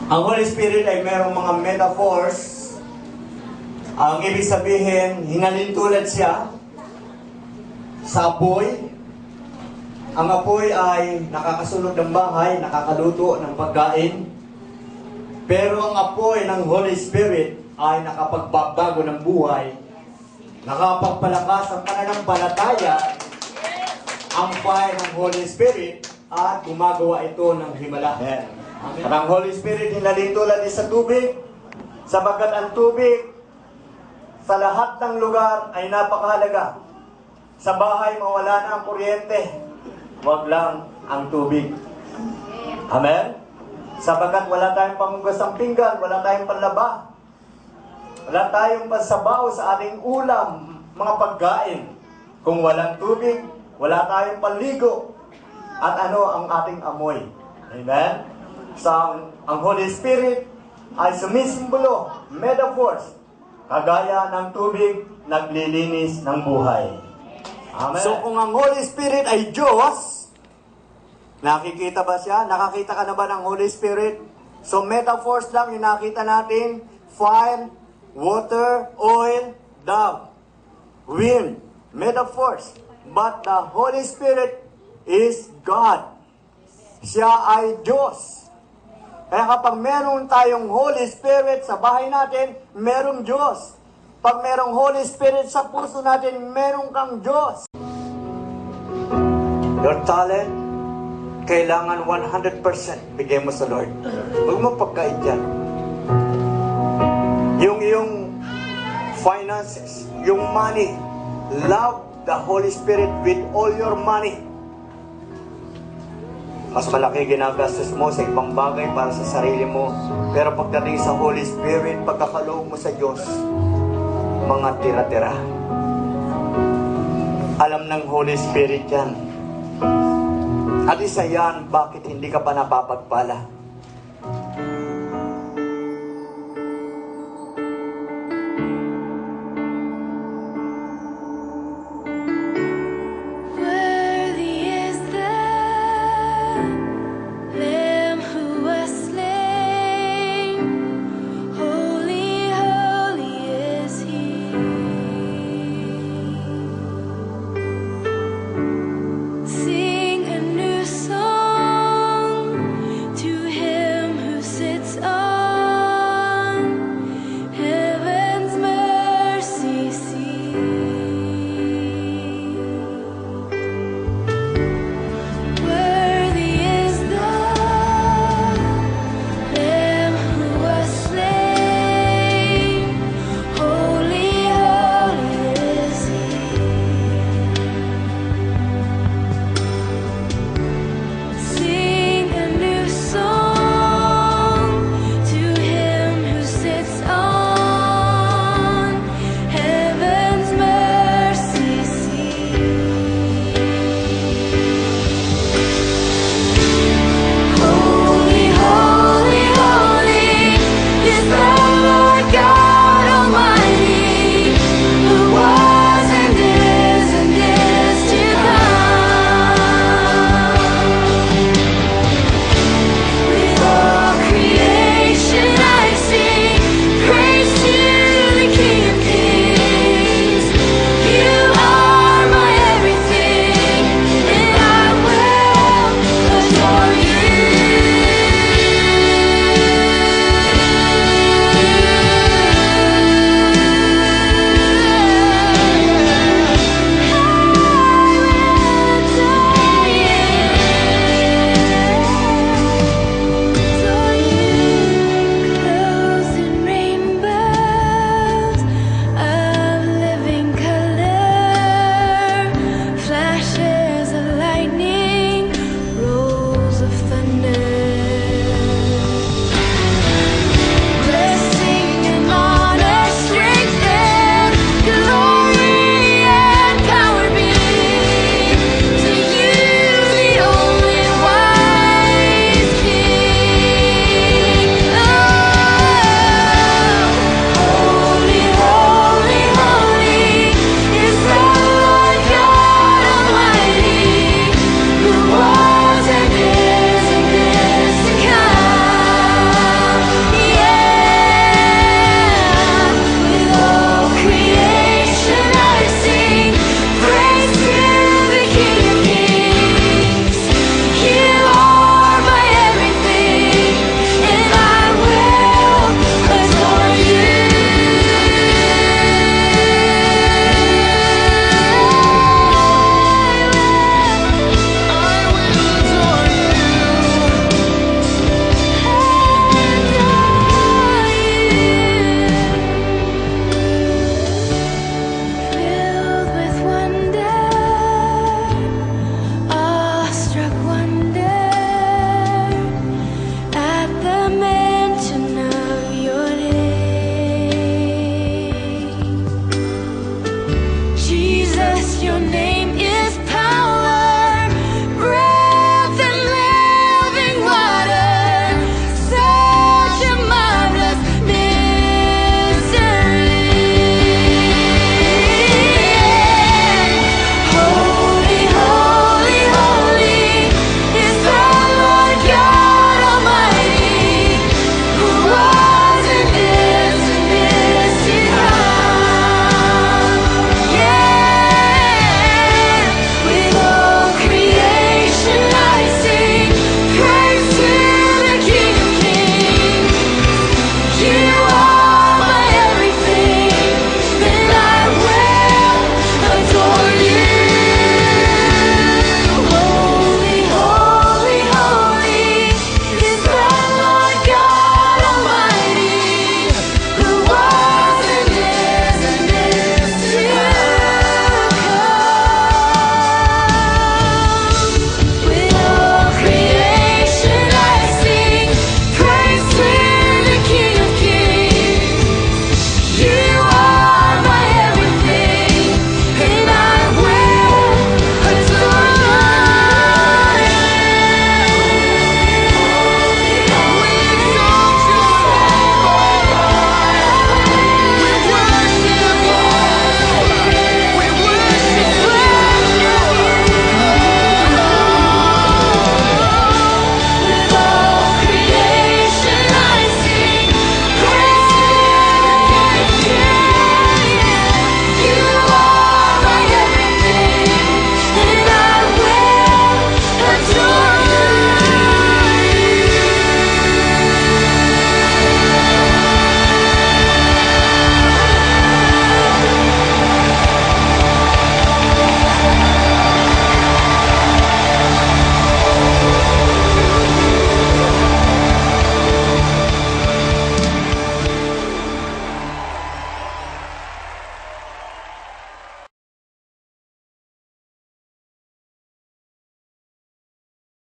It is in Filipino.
Ang Holy Spirit ay mayroong mga metaphors. Ang ibig sabihin, hinalintulad siya sa apoy. Ang apoy ay nakakasulog ng bahay, nakakaluto ng pagkain. Pero ang apoy ng Holy Spirit ay nakapagbabago ng buhay, nakapagpalakas ang pananampalataya. Ang fire ng Holy Spirit at gumagawa ito ng himala. At ang Holy Spirit hinalintulad din sa tubig, sapagkat ang tubig sa lahat ng lugar ay napakahalaga. Sa bahay mawala na ang kuryente, wag lang ang tubig. Amen? Sapagkat wala tayong panghugas ng pinggan, wala tayong panlaba, wala tayong pansabaw sa ating ulam, mga pagkain. Kung walang tubig, wala tayong panligo. At ano ang ating amoy? Amen? So, ang Holy Spirit ay sumisimbolo, metaphors, kagaya ng tubig, naglilinis ng buhay. Amen. So, kung ang Holy Spirit ay Diyos, nakikita ba siya? Nakakita ka na ba ng Holy Spirit? So, metaphors lang yung nakita natin. Fire, water, oil, dove, wind. Metaphors. But the Holy Spirit is God. Siya ay Diyos. Kaya kapag meron tayong Holy Spirit sa bahay natin, merong Diyos. Pag merong Holy Spirit sa puso natin, merong kang Diyos. Your talent, kailangan 100% bigay mo sa Lord. Huwag mo pagkait dyan. Yung iyong finances, yung money, love the Holy Spirit with all your money. Mas malaki ginagastos mo sa ibang bagay para sa sarili mo. Pero pagdating sa Holy Spirit, pagkakaloob mo sa Diyos, mga tira-tira. Alam ng Holy Spirit yan. At isa yan, bakit hindi ka pa napapagpala?